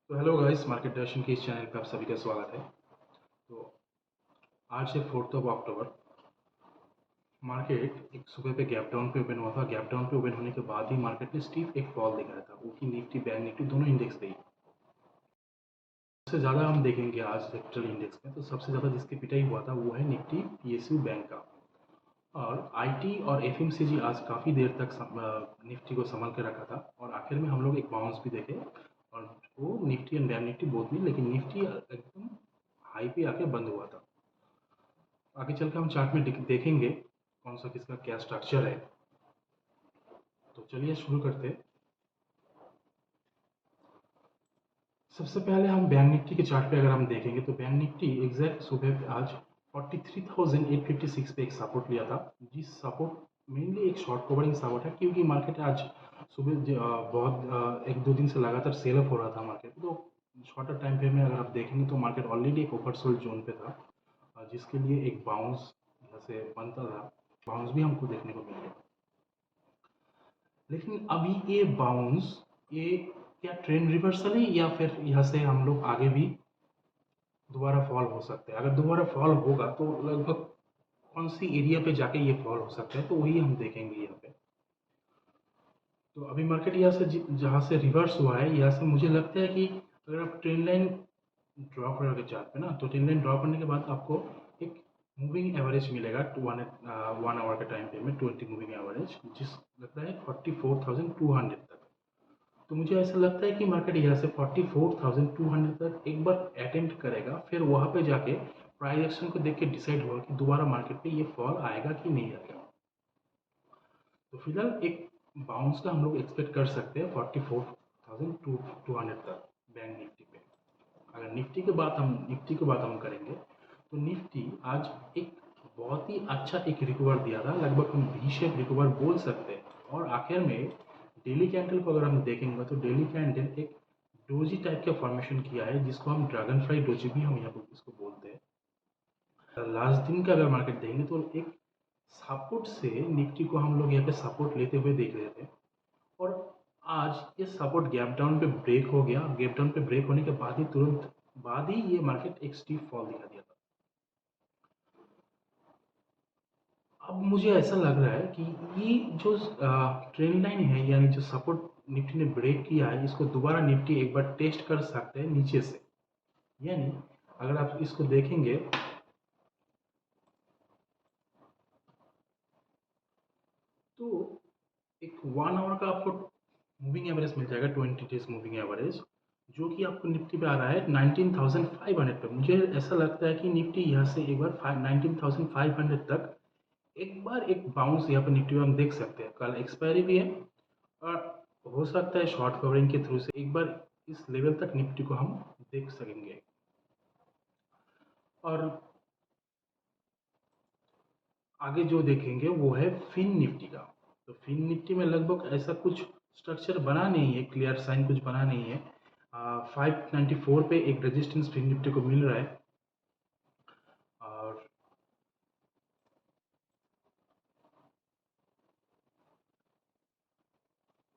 तो hello guys, market direction के इस चैनल पे आप सभी का स्वागत है। तो आज है 4 अक्टूबर। मार्केट एक सुबह पे गैप डाउन पे ओपन हुआ था। गैप डाउन पे ओपन होने के बाद ही मार्केट ने स्टीप एक फॉल दिखाया था, वो कि निफ्टी बैंक निफ्टी दोनों इंडेक्स पे ही। सबसे ज़्यादा हम देखेंगे आज सेक्टरल इंडेक्स में, तो सबसे ज़्यादा जिसकी पिटाई हुआ था वो है निफ्टी पीएसयू बैंक का। और आईटी और एफएमसीजी आज काफ़ी देर तक निफ्टी को संभाल के रखा था, और आखिर में हम लोग एक बाउंस भी देखे, और वो Nifty and bank Nifty both में, लेकिन निफ्टी एकदम हाई पे आके बंद हुआ था। आगे चल के हम चार्ट में देखेंगे कौन सा किसका क्या स्ट्रक्चर है। तो चलिए शुरू करते हैं। सबसे पहले हम बैंक निफ्टी के चार्ट पे अगर हम देखेंगे तो बैंक निफ्टी एग्जैक्ट सुबह पे आज 43,856 पे एक सपोर्ट लिया था। जिस सपोर्ट मेनली एक शॉर्ट कवरिंग सपोर्ट है, क्योंकि मार्केट आज सुबह बहुत एक दो दिन से लगातार सेल ऑफ हो रहा था मार्केट। तो शॉर्टर टाइम फ्रेम में अगर आप देखेंगे तो मार्केट ऑलरेडी एक ओवरसोल्ड जोन पे था, जिसके लिए एक बाउंस यहाँ से बनता था। बाउंस भी हमको देखने को मिल गया, लेकिन अभी ये बाउंस, ये क्या ट्रेंड रिवर्सल है या फिर यहाँ से हम लोग आगे भी दोबारा फॉल हो सकते हैं। अगर दोबारा फॉल होगा तो लगभग कौन सी एरिया पे जाके ये फॉल हो सकता है, तो वही हम देखेंगे यहाँ पे। तो अभी मार्केट यहाँ से जहाँ से रिवर्स हुआ है, यहाँ से मुझे लगता है कि अगर आप ट्रेंड लाइन ड्रॉ करोगे चार्ट पे ना, तो ट्रेंड लाइन ड्रॉ करने के बाद आपको एक मूविंग एवरेज मिलेगा 1 आवर के टाइम पे में 20 मूविंग एवरेज, जिस लगता है 44,200 तक। तो मुझे ऐसा लगता है कि मार्केट यहाँ से 44,200 तक एक बार अटेम्प्ट करेगा, फिर वहाँ पे जाके प्राइस एक्शन को देख के डिसाइड होगा कि दोबारा मार्केट पे ये फॉल आएगा कि नहीं आएगा। तो फिलहाल एक बाउंस का हम लोग एक्सपेक्ट कर सकते हैं 44,200 तक बैंक निफ्टी पे। अगर निफ्टी की बात हम करेंगे तो निफ्टी आज एक बहुत ही अच्छा एक रिकवर दिया था, लगभग हम वी शेप रिकवर बोल सकते हैं। और आखिर में डेली कैंडल को अगर हम देखेंगे तो डेली कैंडल एक डोजी टाइप का फॉर्मेशन किया है, जिसको हम ड्रैगन फ्लाई डोजी भी हम यहाँ पर इसको बोलते हैं। लास्ट दिन का अगर मार्केट देखेंगे तो एक सपोर्ट से निफ्टी को हम लोग यहाँ पे सपोर्ट लेते हुए देख रहे थे, और आज ये सपोर्ट गैप डाउन पे ब्रेक हो गया। गैप डाउन पे ब्रेक होने के बाद ही तुरंत बाद ही ये मार्केट एक स्टीप फॉल दिखा दिया था। अब मुझे ऐसा लग रहा है कि ये जो ट्रेंड लाइन है, यानी जो सपोर्ट निफ्टी ने ब्रेक किया है, इसको दोबारा निफ्टी एक बार टेस्ट कर सकते हैं नीचे से। यानी अगर आप इसको देखेंगे तो एक 1 आवर का आपको मूविंग एवरेज मिल जाएगा, 20 डेज मूविंग एवरेज, जो कि आपको निफ्टी पे आ रहा है 19,500 पे। मुझे ऐसा लगता है कि निफ्टी यहाँ से एक बार 19,500 तक एक बार एक बाउंस यहाँ पर निफ्टी में हम देख सकते हैं। कल एक्सपायरी भी है, और हो सकता है शॉर्ट कवरिंग के थ्रू से एक बार इस लेवल तक निफ्टी को हम देख सकेंगे। और आगे जो देखेंगे वो है फिन निफ्टी का। तो फिन निफ्टी में लगभग ऐसा कुछ स्ट्रक्चर बना नहीं है, क्लियर साइन कुछ बना नहीं है। 594 पे एक रेजिस्टेंस फिन निफ्टी को मिल रहा है। और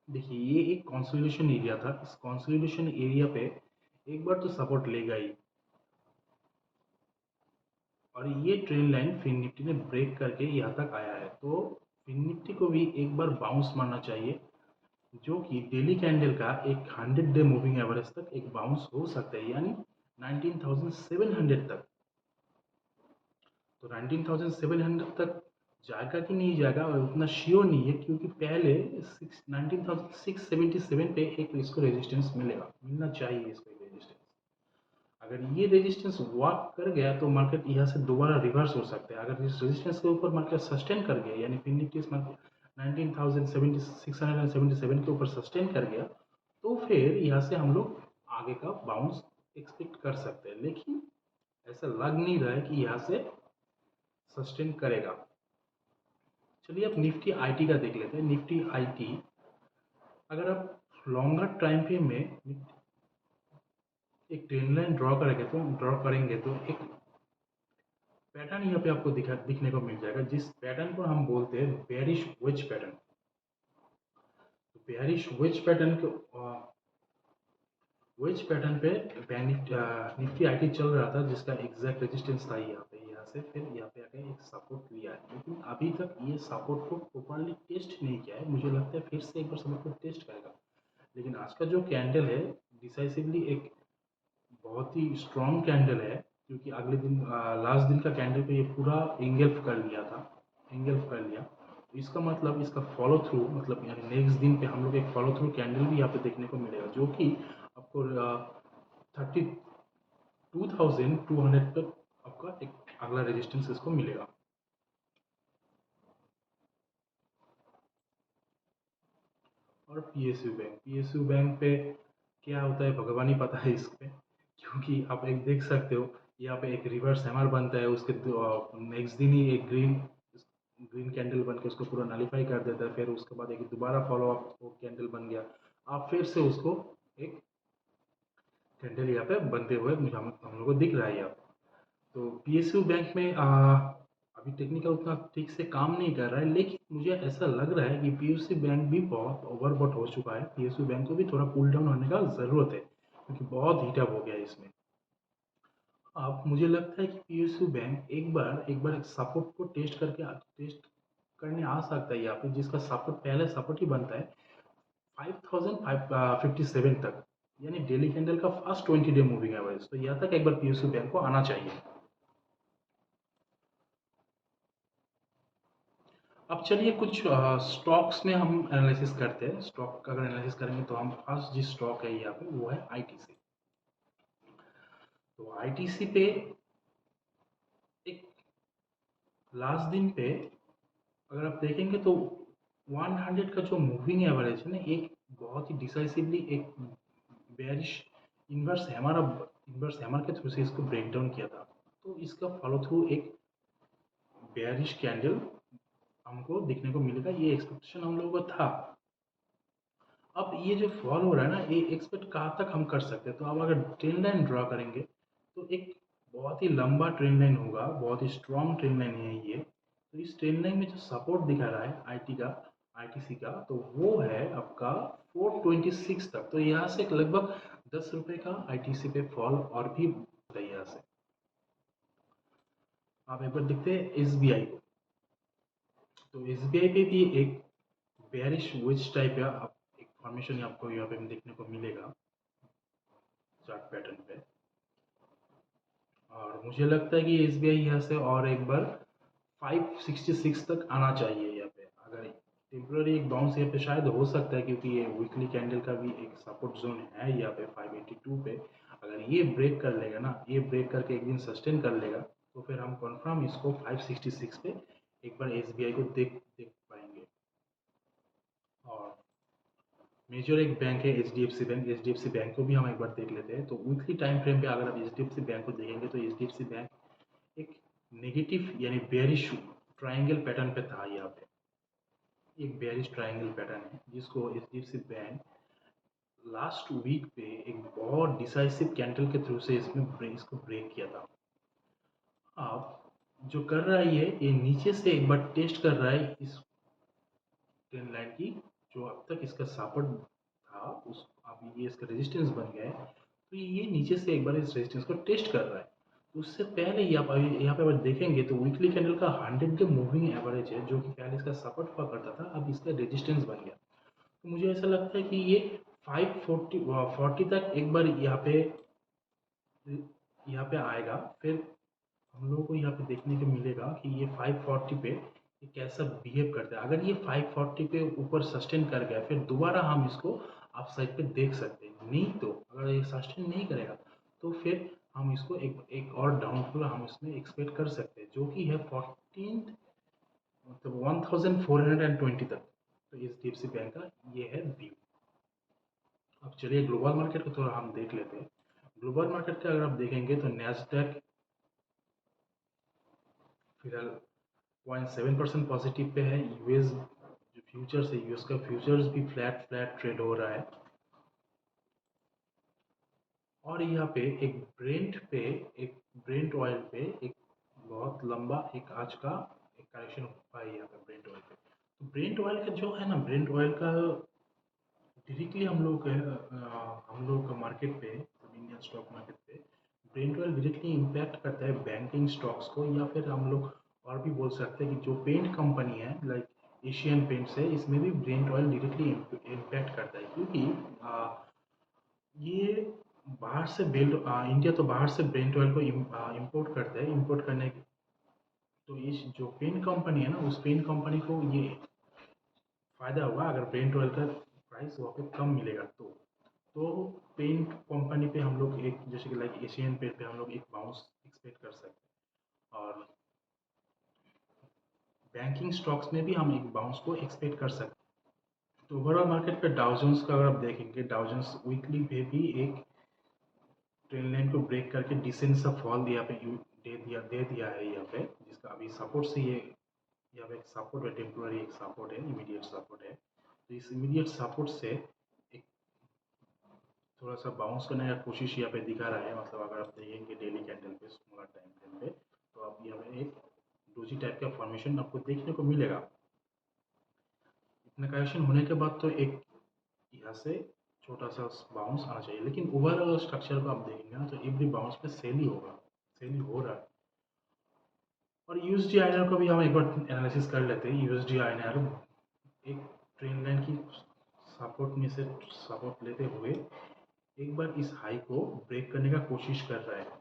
देखिए, ये एक कंसोलिडेशन एरिया था, इस कंसोलिडेशन एरिया पे एक बार तो सपोर्ट लेगा ही, और ये ट्रेंड लाइन फिन निफ्टी ने ब्रेक करके यहाँ तक आया है। तो फिन निफ्टी को भी एक बार बाउंस मारना चाहिए, जो कि डेली कैंडल का एक 100 डे मूविंग एवरेज तक एक बाउंस हो सकता है, यानी 19,700 तक। तो 19,700 तक जाएगा कि नहीं जाएगा और उतना श्योर नहीं है, क्योंकि पहले 19,677 पे एक इसको रेजिस्टेंस मिलना चाहिए इसको एक रेजिस्टेंस। अगर ये रेजिस्टेंस वर्क कर गया तो मार्केट यहाँ से दोबारा रिवर्स हो सकता है। अगर इस रेजिस्टेंस के ऊपर मार्केट सस्टेन कर गया, यानी फिर निफ्टी मार्केट 19,677 के ऊपर सस्टेन कर गया, तो फिर यहाँ से हम लोग आगे का बाउंस एक्सपेक्ट कर सकते हैं। लेकिन ऐसा लग नहीं रहा है कि यहाँ से सस्टेन करेगा। चलिए अब निफ्टी आईटी का देख लेते हैं। निफ्टी आईटी अगर आप लॉन्गर टाइम फ्रेम में एक ट्रेंड लाइन ड्रॉ करेंगे तो एक पैटर्न यहाँ पे आपको दिखने को मिल जाएगा, जिस पैटर्न को हम बोलते हैं बेयरिश वेज पैटर्न। तो बेयरिश वेज पैटर्न को वेज पैटर्न पे बैंक निफ्टी आईटी चल रहा था, जिसका एग्जैक्ट रेजिस्टेंस था यहाँ से फिर यहाँ पे आके एक सपोर्ट लिया है, लेकिन अभी तक ये सपोर्ट को प्रॉपरली टेस्ट नहीं किया है। मुझे लगता है फिर से एक बार सपोर्ट को टेस्ट करेगा, लेकिन आज का जो कैंडल है डिसाइसिवली एक बहुत ही स्ट्रॉन्ग कैंडल है, क्योंकि अगले दिन लास्ट दिन का कैंडल पे ये पूरा इंगल्फ कर लिया था, इंगल्फ कर लिया। तो इसका मतलब इसका फॉलो थ्रू, मतलब यानी नेक्स्ट दिन पे हम लोग एक फॉलो थ्रू कैंडल भी यहाँ पे देखने को मिलेगा, जो कि आपको 32,200 पर आपका एक अगला रेजिस्टेंस इसको मिलेगा। और पीएसयू बैंक पे क्या होता है भगवान ही पता है इस पे, क्योंकि आप एक देख सकते हो यहाँ पे एक रिवर्स हैमर बनता है, उसके नेक्स्ट दिन ही एक ग्रीन ग्रीन कैंडल बन के उसको पूरा नलीफाई कर देता है, फिर उसके बाद एक दोबारा फॉलो अप वो कैंडल बन गया, आप फिर से उसको एक कैंडल यहाँ पे बनते हुए मुझे हम लोग को दिख रहा है यहाँ पे। तो पीएसयू बैंक में अभी टेक्निकल उतना ठीक से काम नहीं कर रहा है, लेकिन मुझे ऐसा लग रहा है कि पीएसयू बैंक भी बहुत ओवरबॉट हो चुका है, पीएसयू बैंक को भी थोड़ा पुल डाउन होने का ज़रूरत है, क्योंकि बहुत हीटअप हो गया है इसमें। अब मुझे लगता है कि पीएसयू बैंक एक बार सपोर्ट को टेस्ट करने आ सकता है यहाँ पे, जिसका सपोर्ट पहले सपोर्ट ही बनता है 5,557 तक, यानी डेली कैंडल का फर्स्ट 20 डे मूविंग एवरेज, तो यहाँ तक एक बार पीएसयू बैंक को आना चाहिए। अब चलिए कुछ स्टॉक्स में हम एनालिसिस करते हैं। स्टॉक का अगर एनालिसिस करेंगे तो हम फर्स्ट जिस स्टॉक है यहाँ पे वो है आईटीसी। तो आईटीसी पे एक लास्ट दिन पे अगर आप देखेंगे तो 100 का जो मूविंग एवरेज है ना, एक बहुत ही डिसाइसिवली एक बेरिश इन्वर्स हैमर के थ्रू से इसको ब्रेक डाउन किया था। तो इसका फॉलो थ्रू एक बेरिश कैंडल हमको देखने को मिलेगा, ये एक्सपेक्टेशन हम लोगों का था। अब ये जो फॉल हो रहा है ना, ये एक्सपेक्ट कहाँ तक हम कर सकते हैं, तो अब अगर ट्रेंड लाइन ड्रा करेंगे तो एक बहुत ही लंबा ट्रेंड लाइन होगा, बहुत ही स्ट्रॉन्ग ट्रेंड लाइन है ये। तो इस ट्रेंड लाइन में जो सपोर्ट दिखा रहा है आईटीसी का, तो वो है आपका 426 तक। तो यहाँ से लगभग 10 रुपये का आईटीसी पे फॉल और भी होता है यहाँ से। आप एक बार देखते हैं एसबीआई को। तो एसबीआई पे भी एक बेयरिश वेज टाइप का एक फॉर्मेशन आपको यहाँ पे देखने को मिलेगा चार्ट पैटर्न पे। और मुझे लगता है कि एसबीआई यहाँ से और एक बार 566 तक आना चाहिए यहाँ पे। अगर टेम्पररी एक बाउंस यहाँ पे शायद हो सकता है, क्योंकि ये वीकली कैंडल का भी एक सपोर्ट जोन है यहाँ पे 582 पे। अगर ये ब्रेक कर लेगा ना, ये ब्रेक करके एक दिन सस्टेन कर लेगा, तो फिर हम कंफर्म इसको 566 पे एक बार एसबीआई को देख देख पाएंगे। और मेजर एक बैंक है एचडीएफसी बैंक, एचडीएफसी बैंक को भी हम एक बार देख लेते हैं। तो वीकली टाइम फ्रेम पे अगर आप एचडीएफसी बैंक को देखेंगे तो एचडीएफसी बैंक एक नेगेटिव यानी बेयरिश ट्रायंगल पैटर्न पे था यहाँ पे। एक बेयरिश ट्रायंगल पैटर्न है जिसको एचडीएफसी बैंक लास्ट वीक पे एक बहुत डिसाइसिव कैंडल के थ्रू से इसको ब्रेक किया था। अब जो कर रहा है ये नीचे से एक बार टेस्ट कर रहा है इस ट्रेंड लाइन की, जो अब तक इसका सपोर्ट था उस अब ये इसका रेजिस्टेंस बन गया है। तो ये नीचे से एक बार इस रेजिस्टेंस को टेस्ट कर रहा है। तो उससे पहले ही आप अभी यहाँ पे अगर देखेंगे तो वीकली कैंडल का 100 डे मूविंग एवरेज है, जो कि पहले इसका सपोर्ट हुआ करता था, अब इसका रेजिस्टेंस बन गया। तो मुझे ऐसा लगता है कि ये 540 तक एक बार यहाँ पे आएगा, फिर हम लोगों को यहाँ पे देखने को मिलेगा कि ये 540 पे ये कैसा बिहेव करता है। अगर ये 540 पे ऊपर सस्टेन कर गया, फिर दोबारा हम इसको अप साइड पे देख सकते हैं। नहीं तो अगर ये सस्टेन नहीं करेगा तो फिर हम इसको एक एक और डाउनफॉल हम इसमें एक्सपेक्ट कर सकते हैं, जो कि है 14 मतलब 1420 तक। तो H D F C bank का ये है व्यू। अब चलिए ग्लोबल मार्केट को थोड़ा हम देख लेते हैं। ग्लोबल मार्केट का अगर आप देखेंगे तो नैस्डैक फिलहाल 0.7% पॉजिटिव पे है। यूएस जो फ्यूचर्स है, यूएस का फ्यूचर्स भी फ्लैट फ्लैट ट्रेड हो रहा है। और यहाँ पे एक ब्रेंट ऑयल पे एक बहुत लंबा एक आज का एक करेक्शन हुआ है यहाँ पे ब्रेंट ऑयल पे। तो ब्रेंट ऑयल का जो है ना, ब्रेंट ऑयल का डायरेक्टली हम लोग मार्केट पे, इंडियन स्टॉक मार्केट पे ब्रेंट ऑयल डायरेक्टली इम्पैक्ट करता है बैंकिंग स्टॉक्स को, या फिर हम लोग और भी बोल सकते हैं कि जो पेंट कंपनी है लाइक एशियन पेंट्स है, इसमें भी ब्रेंट ऑयल डायरेक्टली इम्पैक्ट करता है, क्योंकि ये बाहर से इंडिया तो बाहर से ब्रेंट ऑयल को इम्पोर्ट करता है। इम्पोर्ट करने तो इस जो पेंट कंपनी है ना, उस पेंट कंपनी को ये फ़ायदा होगा अगर ब्रेंट ऑयल का प्राइस वहाँ पे कम मिलेगा तो पेंट कंपनी पे हम लोग एक जैसे कि लाइक एशियन पेंट पे हम लोग एक बाउंस एक्सपेक्ट कर सकते हैं, और बैंकिंग स्टॉक्स में भी हम एक बाउंस को एक्सपेक्ट कर सकते हैं। तो ओवरऑल मार्केट पे डाउ जोन्स का अगर आप देखेंगे, डाउ जोन्स वीकली पे भी एक ट्रेंड लाइन को ब्रेक करके डिसेंट सा फॉल यहाँ पे दे दिया है यहाँ पे, जिसका अभी सपोर्ट से ये यहाँ पे एक सपोर्ट है, टेम्पोररी एक सपोर्ट है, इमीडिएट सपोर्ट है। तो इस इमीडिएट सपोर्ट से एक थोड़ा सा बाउंस करने का कोशिश यहाँ पे दिखा रहा है। मतलब अगर आप देखेंगे डेली कैंडल पे, स्मॉलर टाइम फ्रेम पे, तो आप यहाँ पे एक डोजी टाइप का फॉर्मेशन आपको देखने को मिलेगा। इतना करेक्शन होने के बाद तो एक यहाँ से छोटा सा बाउंस आना चाहिए, लेकिन ओवरऑल स्ट्रक्चर को आप देखेंगे ना, तो एवरी बाउंस पे सेल ही होगा, सेल ही हो रहा है। और यूएसडी आईएनआर को भी हम एक बार एनालिसिस कर लेते हैं। यूएसडी आईएनआर एक ट्रेंड लाइन की सपोर्ट में से सपोर्ट लेते हुए एक बार इस हाई को ब्रेक करने का कोशिश कर रहा है।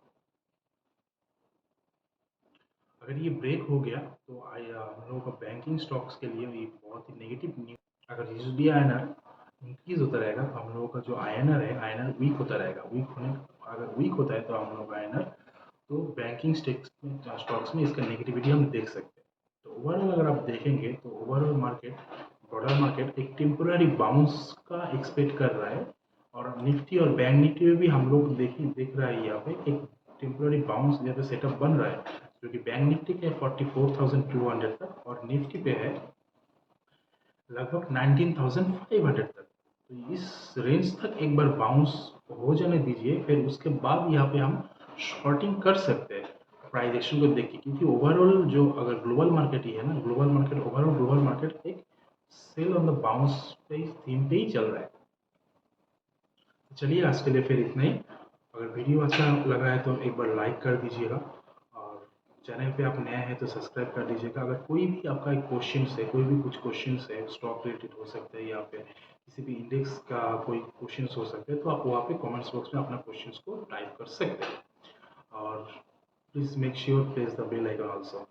अगर ये ब्रेक हो गया तो हम लोगों का बैंकिंग स्टॉक्स के लिए ये बहुत ही नेगेटिव न्यूज। अगर यूएसडी आईएनआर इंक्रीज होता रहेगा तो हम लोगों का जो आईएनआर है, आईएनआर वीक होता रहेगा। अगर वीक होता है तो हम लोग का आईएनआर, तो बैंकिंग स्टॉक्स में इसका नेगेटिविटी हम देख सकते हैं। तो ओवरऑल अगर आप देखेंगे तो ओवरऑल मार्केट, ब्रॉडर मार्केट एक टेम्पोररी बाउंस का एक्सपेक्ट कर रहा है, और निफ्टी और बैंक निफ्टी में भी हम लोग देख रहा है यहाँ पे एक टेम्पोररी बाउंस यहाँ पे सेटअप बन रहा है, जो कि बैंक निफ्टी के 44,200 तक और निफ्टी पे है लगभग 19,500 तक। तो इस रेंज तक एक बार बाउंस हो जाने दीजिए, फिर उसके बाद यहाँ पे हम शॉर्टिंग कर सकते हैं प्राइस एक्शन को देख के, क्योंकि ओवरऑल जो अगर ग्लोबल मार्केट ही है ना, ओवरऑल ग्लोबल मार्केट एक सेल ऑन द बाउंस पे थीम पे ही चल रहा है। तो चलिए आज के लिए फिर इतना ही। अगर वीडियो अच्छा लगा है तो एक बार लाइक कर दीजिएगा, और चैनल पे आप नए हैं तो सब्सक्राइब कर दीजिएगा। अगर कोई भी आपका एक क्वेश्चन है, कोई भी कुछ क्वेश्चन है, स्टॉक रिलेटेड हो सकता है या फिर किसी भी इंडेक्स का कोई क्वेश्चन हो सकता है, तो आप वहाँ पे कमेंट्स बॉक्स में अपना क्वेश्चन को टाइप कर सकते हैं। और please make sure press the bell icon also.